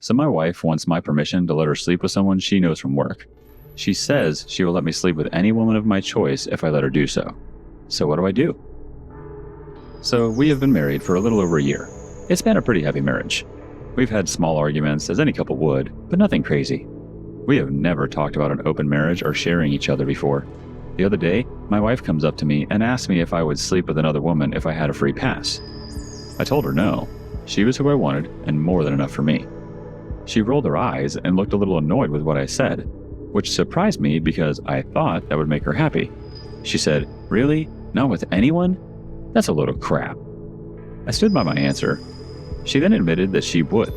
So my wife wants my permission to let her sleep with someone she knows from work. She says she will let me sleep with any woman of my choice if I let her do so. So what do I do? So we have been married for a little over a year. It's been a pretty happy marriage. We've had small arguments, as any couple would, but nothing crazy. We have never talked about an open marriage or sharing each other before. The other day, my wife comes up to me and asks me if I would sleep with another woman if I had a free pass. I told her no. She was who I wanted and more than enough for me. She rolled her eyes and looked a little annoyed with what I said, which surprised me because I thought that would make her happy. She said, "Really? Not with anyone? That's a load of crap." I stood by my answer. She then admitted that she would.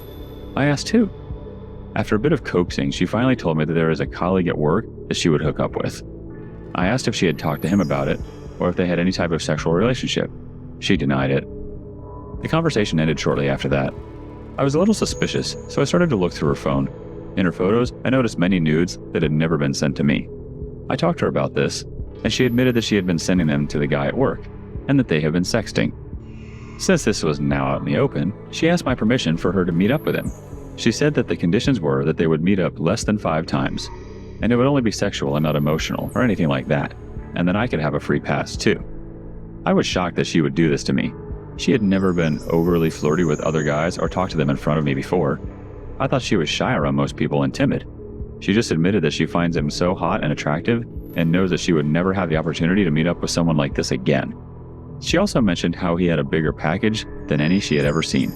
I asked who. After a bit of coaxing, she finally told me that there is a colleague at work that she would hook up with. I asked if she had talked to him about it, or if they had any type of sexual relationship. She denied it. The conversation ended shortly after that. I was a little suspicious, so I started to look through her phone. In her photos, I noticed many nudes that had never been sent to me. I talked to her about this, and she admitted that she had been sending them to the guy at work, and that they had been sexting. Since this was now out in the open, she asked my permission for her to meet up with him. She said that the conditions were that they would meet up less than 5 times, and it would only be sexual and not emotional or anything like that, and that I could have a free pass too. I was shocked that she would do this to me. She had never been overly flirty with other guys or talked to them in front of me before. I thought she was shy around most people and timid. She just admitted that she finds him so hot and attractive and knows that she would never have the opportunity to meet up with someone like this again. She also mentioned how he had a bigger package than any she had ever seen.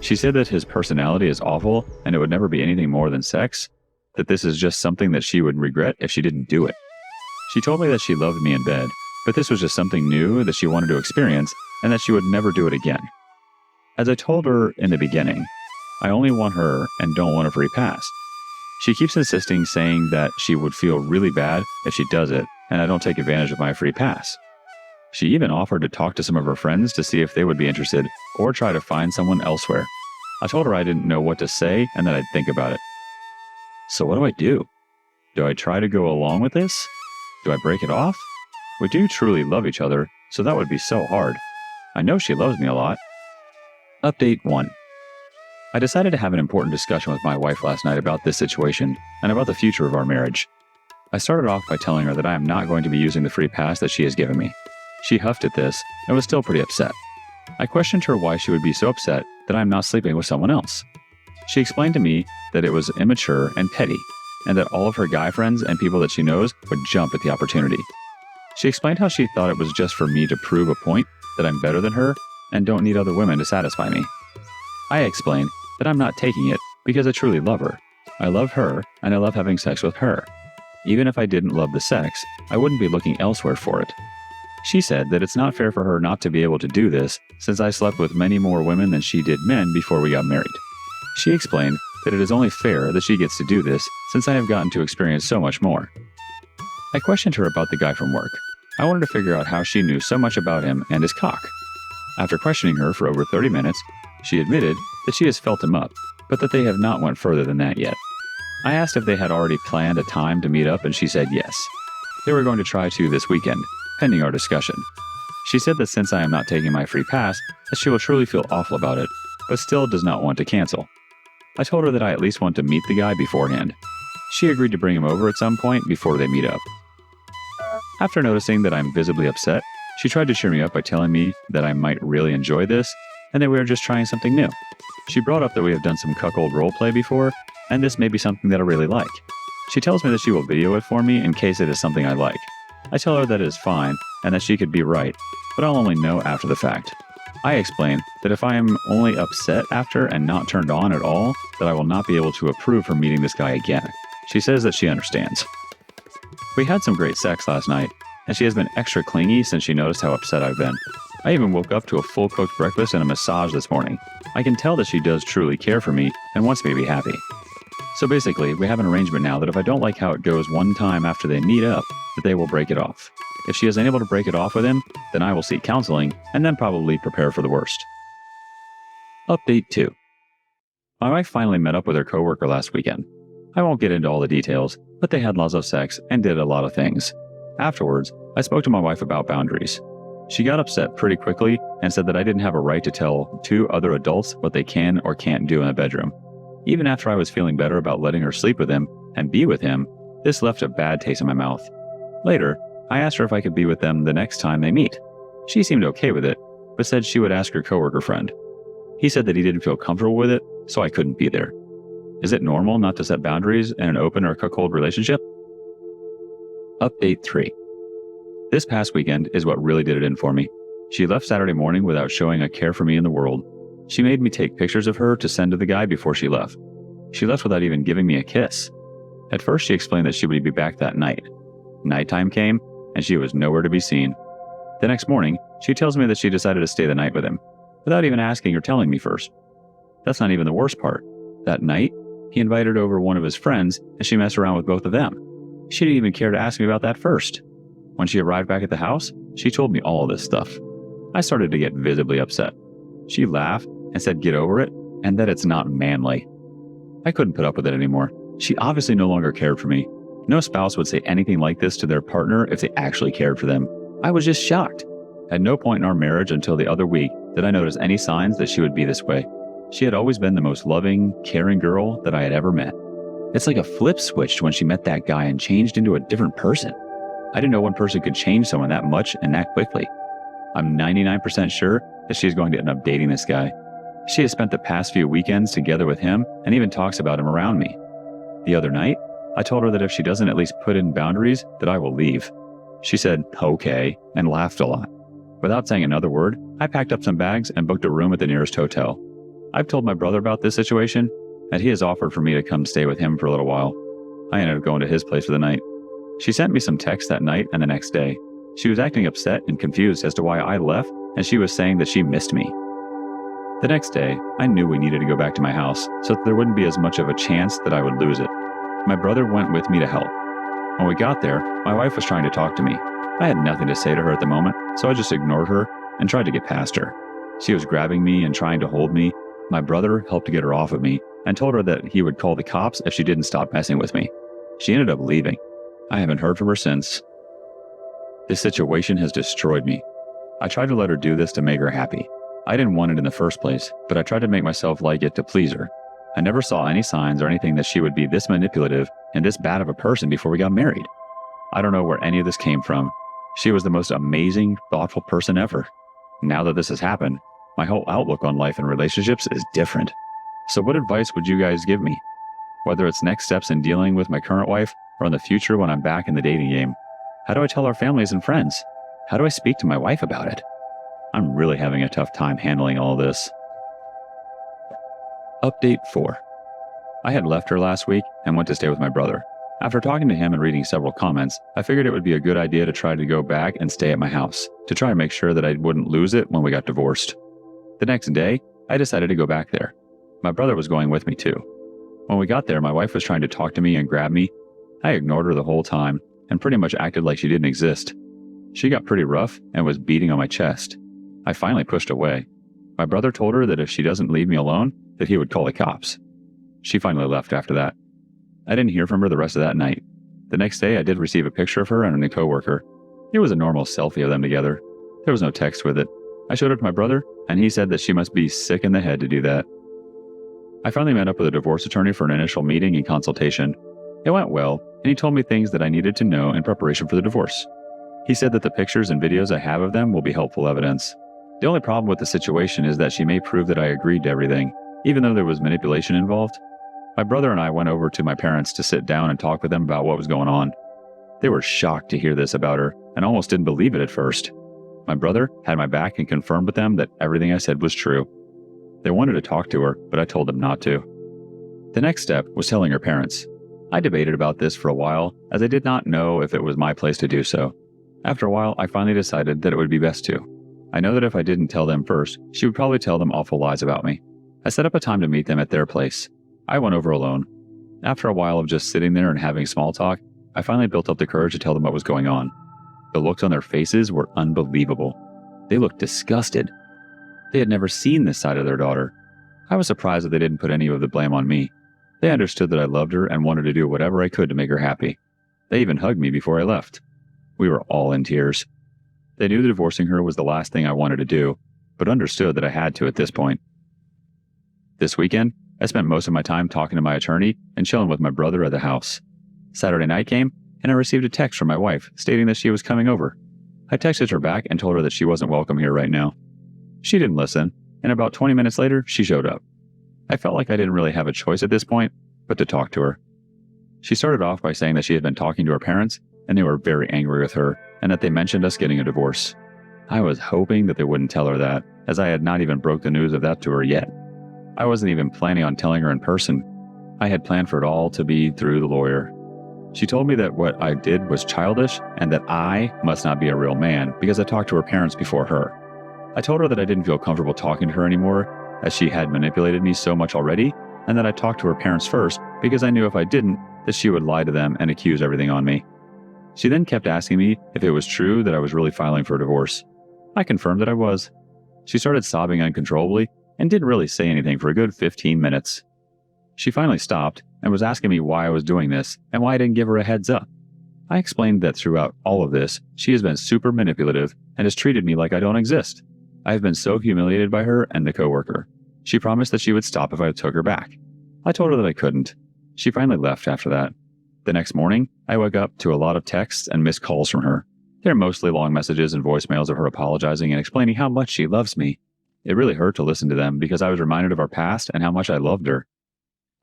She said that his personality is awful and it would never be anything more than sex, that this is just something that she would regret if she didn't do it. She told me that she loved me in bed, but this was just something new that she wanted to experience and that she would never do it again. As I told her in the beginning, I only want her and don't want a free pass. She keeps insisting, saying that she would feel really bad if she does it and I don't take advantage of my free pass. She even offered to talk to some of her friends to see if they would be interested or try to find someone elsewhere. I told her I didn't know what to say and that I'd think about it. So what do I do? Do I try to go along with this? Do I break it off? We do truly love each other, so that would be so hard. I know she loves me a lot. Update 1. I decided to have an important discussion with my wife last night about this situation and about the future of our marriage. I started off by telling her that I am not going to be using the free pass that she has given me. She huffed at this and was still pretty upset. I questioned her why she would be so upset that I am not sleeping with someone else. She explained to me that it was immature and petty, and that all of her guy friends and people that she knows would jump at the opportunity. She explained how she thought it was just for me to prove a point that I'm better than her and don't need other women to satisfy me. I explained that I'm not taking it because I truly love her. I love her and I love having sex with her. Even if I didn't love the sex, I wouldn't be looking elsewhere for it. She said that it's not fair for her not to be able to do this since I slept with many more women than she did men before we got married. She explained that it is only fair that she gets to do this since I have gotten to experience so much more. I questioned her about the guy from work. I wanted to figure out how she knew so much about him and his cock. After questioning her for over 30 minutes, she admitted that she has felt him up, but that they have not went further than that yet. I asked if they had already planned a time to meet up and she said yes. They were going to try to this weekend, pending our discussion. She said that since I am not taking my free pass, that she will truly feel awful about it, but still does not want to cancel. I told her that I at least want to meet the guy beforehand. She agreed to bring him over at some point before they meet up. After noticing that I'm visibly upset, she tried to cheer me up by telling me that I might really enjoy this and that we are just trying something new. She brought up that we have done some cuckold roleplay before, and this may be something that I really like. She tells me that she will video it for me in case it is something I like. I tell her that it is fine and that she could be right, but I'll only know after the fact. I explain that if I am only upset after and not turned on at all, that I will not be able to approve her meeting this guy again. She says that she understands. We had some great sex last night, and she has been extra clingy since she noticed how upset I've been. I even woke up to a full-cooked breakfast and a massage this morning. I can tell that she does truly care for me and wants me to be happy. So basically, we have an arrangement now that if I don't like how it goes one time after they meet up, that they will break it off. If she is unable to break it off with him, then I will seek counseling and then probably prepare for the worst. Update 2. My wife finally met up with her coworker last weekend. I won't get into all the details, but they had lots of sex and did a lot of things. Afterwards, I spoke to my wife about boundaries. She got upset pretty quickly and said that I didn't have a right to tell 2 other adults what they can or can't do in the bedroom. Even after I was feeling better about letting her sleep with him and be with him, this left a bad taste in my mouth. Later, I asked her if I could be with them the next time they meet. She seemed okay with it, but said she would ask her coworker friend. He said that he didn't feel comfortable with it, so I couldn't be there. Is it normal not to set boundaries in an open or cuckold relationship? Update 3. This past weekend is what really did it in for me. She left Saturday morning without showing a care for me in the world. She made me take pictures of her to send to the guy before she left. She left without even giving me a kiss. At first, she explained that she would be back that night. Nighttime came, and she was nowhere to be seen. The next morning, she tells me that she decided to stay the night with him, without even asking or telling me first. That's not even the worst part. That night, he invited over one of his friends, and she messed around with both of them. She didn't even care to ask me about that first. When she arrived back at the house, she told me all of this stuff. I started to get visibly upset. She laughed and said get over it, and that it's not manly. I couldn't put up with it anymore. She obviously no longer cared for me. No spouse would say anything like this to their partner if they actually cared for them. I was just shocked. At no point in our marriage until the other week did I notice any signs that she would be this way. She had always been the most loving, caring girl that I had ever met. It's like a flip switched when she met that guy and changed into a different person. I didn't know one person could change someone that much and that quickly. I'm 99% sure that she's going to end up dating this guy. She has spent the past few weekends together with him and even talks about him around me. The other night, I told her that if she doesn't at least put in boundaries, that I will leave. She said, okay, and laughed a lot. Without saying another word, I packed up some bags and booked a room at the nearest hotel. I've told my brother about this situation, and he has offered for me to come stay with him for a little while. I ended up going to his place for the night. She sent me some texts that night and the next day. She was acting upset and confused as to why I left, and she was saying that she missed me. The next day, I knew we needed to go back to my house so that there wouldn't be as much of a chance that I would lose it. My brother went with me to help. When we got there, my wife was trying to talk to me. I had nothing to say to her at the moment, so I just ignored her and tried to get past her. She was grabbing me and trying to hold me. My brother helped to get her off of me and told her that he would call the cops if she didn't stop messing with me. She ended up leaving. I haven't heard from her since. This situation has destroyed me. I tried to let her do this to make her happy. I didn't want it in the first place, but I tried to make myself like it to please her. I never saw any signs or anything that she would be this manipulative and this bad of a person before we got married. I don't know where any of this came from. She was the most amazing, thoughtful person ever. Now that this has happened, my whole outlook on life and relationships is different. So what advice would you guys give me? Whether it's next steps in dealing with my current wife or in the future when I'm back in the dating game. How do I tell our families and friends? How do I speak to my wife about it? I'm really having a tough time handling all this. Update 4. I had left her last week and went to stay with my brother. After talking to him and reading several comments, I figured it would be a good idea to try to go back and stay at my house, to try to make sure that I wouldn't lose it when we got divorced. The next day, I decided to go back there. My brother was going with me too. When we got there, my wife was trying to talk to me and grab me. I ignored her the whole time and pretty much acted like she didn't exist. She got pretty rough and was beating on my chest. I finally pushed away. My brother told her that if she doesn't leave me alone, that he would call the cops. She finally left after that. I didn't hear from her the rest of that night. The next day, I did receive a picture of her and a coworker. It was a normal selfie of them together. There was no text with it. I showed it to my brother, and he said that she must be sick in the head to do that. I finally met up with a divorce attorney for an initial meeting and consultation. It went well, and he told me things that I needed to know in preparation for the divorce. He said that the pictures and videos I have of them will be helpful evidence. The only problem with the situation is that she may prove that I agreed to everything, even though there was manipulation involved. My brother and I went over to my parents to sit down and talk with them about what was going on. They were shocked to hear this about her and almost didn't believe it at first. My brother had my back and confirmed with them that everything I said was true. They wanted to talk to her, but I told them not to. The next step was telling her parents. I debated about this for a while, as I did not know if it was my place to do so. After a while, I finally decided that it would be best to. I know that if I didn't tell them first, she would probably tell them awful lies about me. I set up a time to meet them at their place. I went over alone. After a while of just sitting there and having small talk, I finally built up the courage to tell them what was going on. The looks on their faces were unbelievable. They looked disgusted. They had never seen this side of their daughter. I was surprised that they didn't put any of the blame on me. They understood that I loved her and wanted to do whatever I could to make her happy. They even hugged me before I left. We were all in tears. They knew that divorcing her was the last thing I wanted to do, but understood that I had to at this point. This weekend, I spent most of my time talking to my attorney and chilling with my brother at the house. Saturday night came, and I received a text from my wife stating that she was coming over. I texted her back and told her that she wasn't welcome here right now. She didn't listen, and about 20 minutes later, she showed up. I felt like I didn't really have a choice at this point, but to talk to her. She started off by saying that she had been talking to her parents, and they were very angry with her, and that they mentioned us getting a divorce. I was hoping that they wouldn't tell her that, as I had not even broke the news of that to her yet. I wasn't even planning on telling her in person. I had planned for it all to be through the lawyer. She told me that what I did was childish and that I must not be a real man because I talked to her parents before her. I told her that I didn't feel comfortable talking to her anymore as she had manipulated me so much already, and that I talked to her parents first because I knew if I didn't, that she would lie to them and accuse everything on me. She then kept asking me if it was true that I was really filing for a divorce. I confirmed that I was. She started sobbing uncontrollably and didn't really say anything for a good 15 minutes. She finally stopped and was asking me why I was doing this and why I didn't give her a heads up. I explained that throughout all of this, she has been super manipulative and has treated me like I don't exist. I have been so humiliated by her and the coworker. She promised that she would stop if I took her back. I told her that I couldn't. She finally left after that. The next morning, I woke up to a lot of texts and missed calls from her. They're mostly long messages and voicemails of her apologizing and explaining how much she loves me. It really hurt to listen to them because I was reminded of our past and how much I loved her.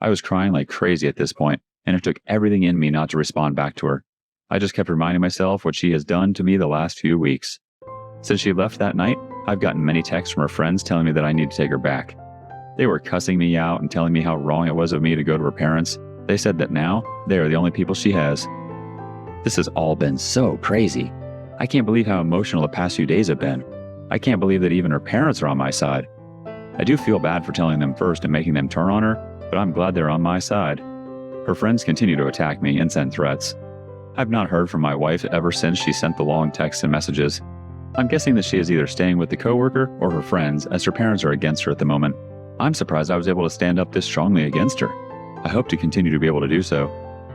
I was crying like crazy at this point, and it took everything in me not to respond back to her. I just kept reminding myself what she has done to me the last few weeks. Since she left that night, I've gotten many texts from her friends telling me that I need to take her back. They were cussing me out and telling me how wrong it was of me to go to her parents. They said that now, they are the only people she has. This has all been so crazy. I can't believe how emotional the past few days have been. I can't believe that even her parents are on my side. I do feel bad for telling them first and making them turn on her, but I'm glad they're on my side. Her friends continue to attack me and send threats. I've not heard from my wife ever since she sent the long texts and messages. I'm guessing that she is either staying with the coworker or her friends, as her parents are against her at the moment. I'm surprised I was able to stand up this strongly against her. I hope to continue to be able to do so.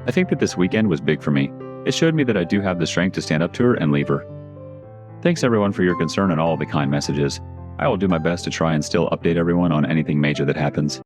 I think that this weekend was big for me. It showed me that I do have the strength to stand up to her and leave her. Thanks everyone for your concern and all of the kind messages. I will do my best to try and still update everyone on anything major that happens.